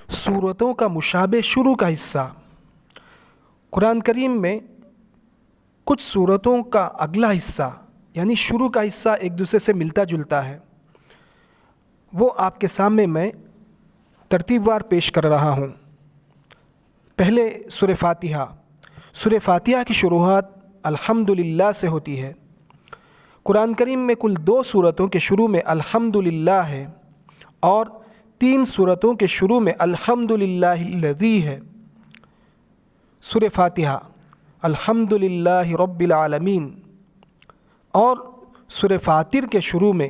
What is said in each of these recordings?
صورتوں کا مشابہ شروع کا حصہ۔ قرآن کریم میں کچھ صورتوں کا اگلا حصہ یعنی شروع کا حصہ ایک دوسرے سے ملتا جلتا ہے، وہ آپ کے سامنے میں ترتیب وار پیش کر رہا ہوں۔ پہلے سورہ فاتحہ۔ سورہ فاتحہ کی شروعات الحمدللہ سے ہوتی ہے۔ قرآن کریم میں کل 2 سورتوں کے شروع میں الحمدللہ ہے اور 3 سورتوں کے شروع میں الحمدللہ الذی ہے۔ سورہ فاتحہ الحمدللہ رب العالمین، اور سورہ فاطر کے شروع میں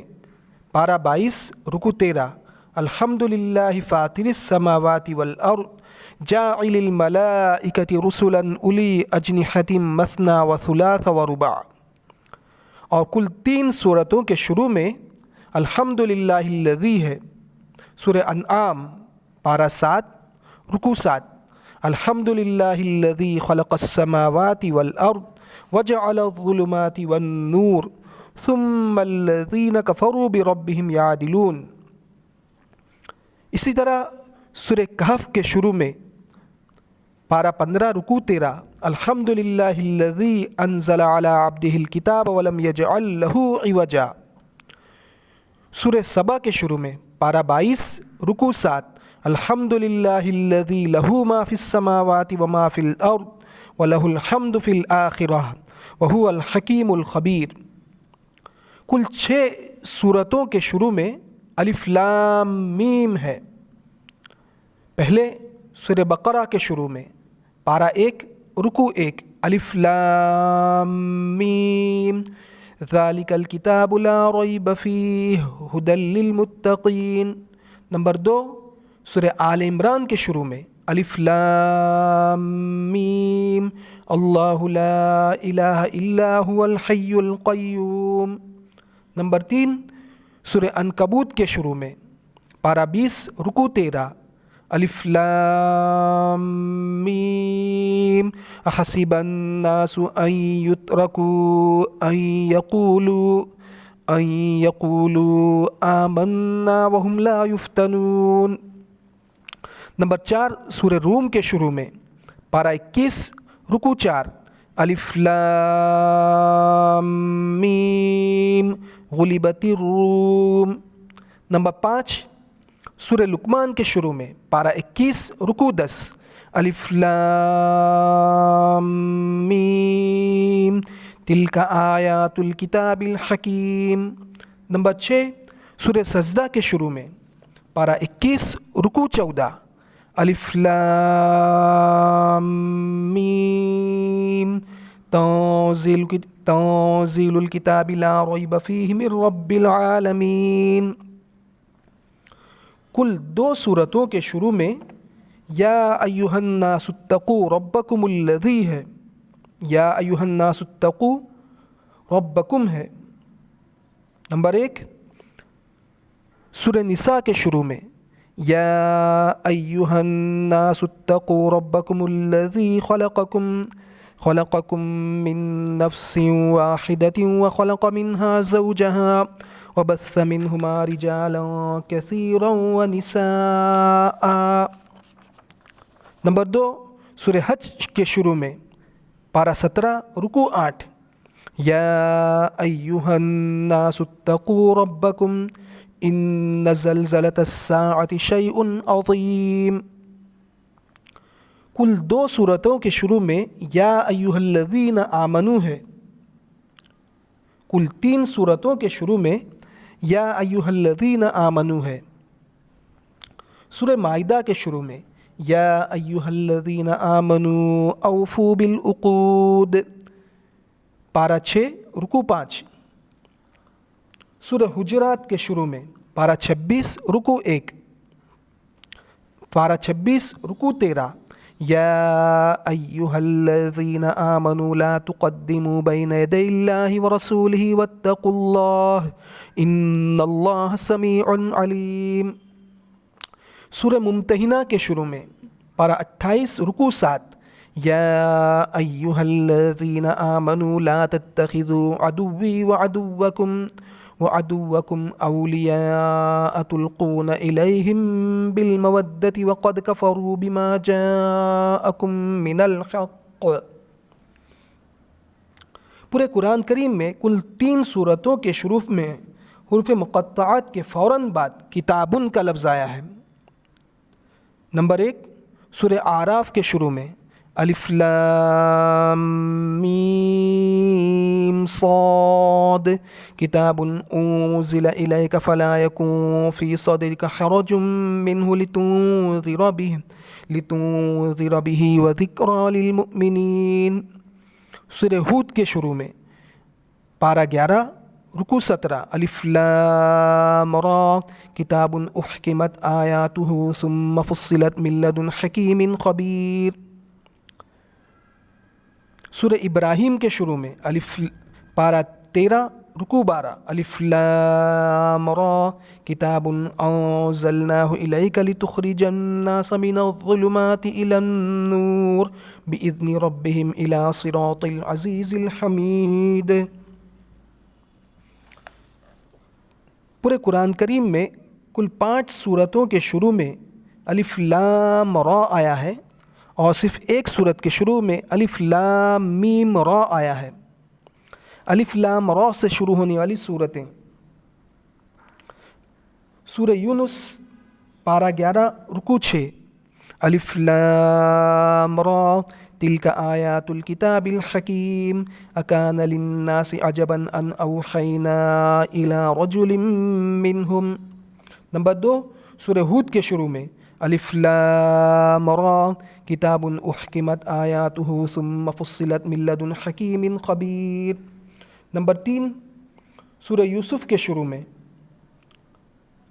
پارہ 22 رکوع 13 الحمدللہ فاطر السماوات والارض جاعل الملائکۃ رسلا اولی اجنحۃ مثنی وثلاث ورباع، اور کل 3 سورتوں کے شروع میں الحمدللہ الذی ہے۔ سورہ انعام پارہ 7 رکوع 7 الحمدللہ الذی خلق السماوات والارض وجعل الظلمات والنور ثم الذین کفروا بربہم یعدلون۔ اسی طرح سورہ کہف کے شروع میں پارہ 15 رکوع 13 الحمدللہ الذی انزل علی عبدہ الکتاب ولم یجعل لہ عوجا۔ سورہ سبا کے شروع میں پارہ 22 رکوع 7 الحمدللہ الذی لہ ما فی السماوات وما فی الارض ولہ الحمد فی الآخرہ وہو الحکیم الخبیر۔ کل 6 سورتوں کے شروع میں الف لام میم ہے۔ پہلے سورہ بقرہ کے شروع میں پارہ 1 رکوع 1 الف لام میم ذالک الکتاب لا ریب فیہ ھدی للمتقین۔ نمبر 2 سورہ آل عمران کے شروع میں الف لام میم اللہ لا الہ الا ھو الحی القیوم۔ نمبر 3 سورہ عنکبوت کے شروع میں پارہ 20 رکوع 13 الف لام میم احسب الناس ان یترکوا ان یقولوا آمنا وهم لا یفتنون۔ نمبر 4 سورہ روم کے شروع میں پارہ 21 رکوع 4 الف لام میم غلبت الروم۔ نمبر 5 سورہ لقمان کے شروع میں پارہ 21 رکوع 10 الف لام میم تلک آیات الکتاب الحکیم۔ نمبر 6 سورہ سجدہ کے شروع میں پارہ 21 رکوع 14 الف لام میم تنزیل الکتاب لا ریب فیہ من رب العالمین۔ کل 2 سورتوں کے شروع میں یا ایھا الناس اتقوا ربکم الذی ہے، یا ایھا الناس اتقوا ربکم ہے۔ نمبر 1 سورہ نساء کے شروع میں یا ایھا الناس اتقوا ربکم الذی خلقکم من نفس واحدۃ وخلق منها زوجها وبث منہما رجالا کثیرا ونساء۔ نمبر 2 سورہ حج کے شروع میں پارہ 17 رکوع 8 یا ایھا الناس اتقوا ربکم ان زلزلۃ الساعۃ شیء عظیم۔ کل 2 سورتوں کے شروع میں یا ایھا الذین آمنوا ہے۔ کل 3 سورتوں کے شروع میں یا ایھا الذین آمنوا ہے۔ سورہ مائدہ کے شروع میں یا ایھا الذین آمنوا اوفوا بالعقود پارہ 6 رکوع 5۔ سورہ حجرات کے شروع میں پارہ 26 رکوع 1 پارہ 26 رکوع 13 یا ایھا الذین آمنوا لا تقدموا بین یدی اللہ ورسولہ واتقوا اللہ ان اللہ سمیع علیم۔ سورہ ممتحنہ کے شروع میں پارہ 28 رکوع 7 یا ایہا الذین آمنوا لا تتخذوا عدوی وعدوکم اولیاء تلقون الیہم بالمودۃ وقد کفروا بما جاءکم من الحق۔ پورے قرآن کریم میں کل 3 سورتوں کے شروع میں حروف مقطعات کے فوراً بعد کتابن کا لفظ آیا ہے۔ نمبر 1 سورہ اعراف کے شروع میں الف لام میم صاد کتاب انزل الیک فلا یکن فی صدرک حرج منہ لتنذر بہ وذکریٰ للمؤمنین۔ سورہ ہود کے شروع میں پارہ 11 رکوع 17 الف لام را کتاب احکمت آیاتہ ثم فصلت من لدن حکیم خبیر۔ سورہ ابراہیم کے شروع میں پارہ 13 رکوع 12 الف لام را کتاب انزلناہ الیک لتخرج الناس من الظلمات الی النور باذن ربہم الی صراط العزیز الحمید۔ پورے قرآن کریم میں کل 5 سورتوں کے شروع میں الف لام را آیا ہے اور صرف ایک سورت کے شروع میں الف لام میم را آیا ہے۔ الف لام را سے شروع ہونے والی سورتیں سورہ یونس پارہ 11 رکوع 6 الف لام را تلک آیات الکتاب الحکیم اکان للناس عجبا ان اوحینا الی رجل منہم۔ نمبر 2 سورہ ہود کے شروع میں الف لام را کتاب احکمت آیاتہ ثم فصلت من لدن حکیم خبیر۔ نمبر 3 سورہ یوسف کے شروع میں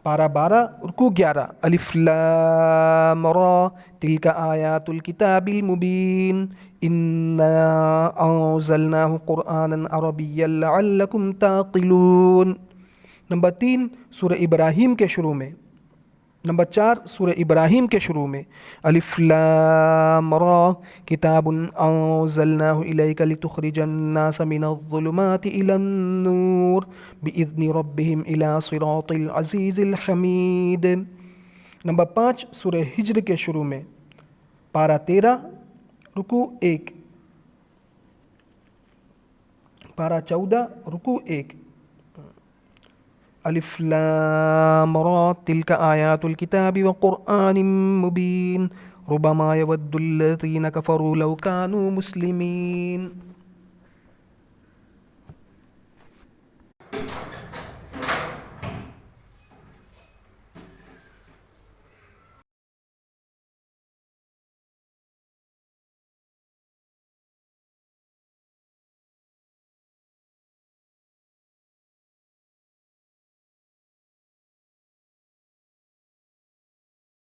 پارہ 12 رکوع 11 الف لام را تلک آیات الکتاب المبین انا انزلناہ قرآنا عربیا لعلکم تعقلون۔ نمبر 3 سورہ ابراہیم کے شروع میں نمبر 4 سورہ ابراہیم کے شروع میں الف لام را کتاب انزلناہ الیک لتخرج الناس من الظلمات الی النور باذن ربہم الی صراط العزیز الحمید۔ نمبر 5 سورہ ہجر کے شروع میں پارہ 13 رکوع 1 پارہ 14 رکوع 1 الف لام را تلک آیات الکتاب وقرآن مبین ربما یود الذین کفروا لو کانوا مسلمین۔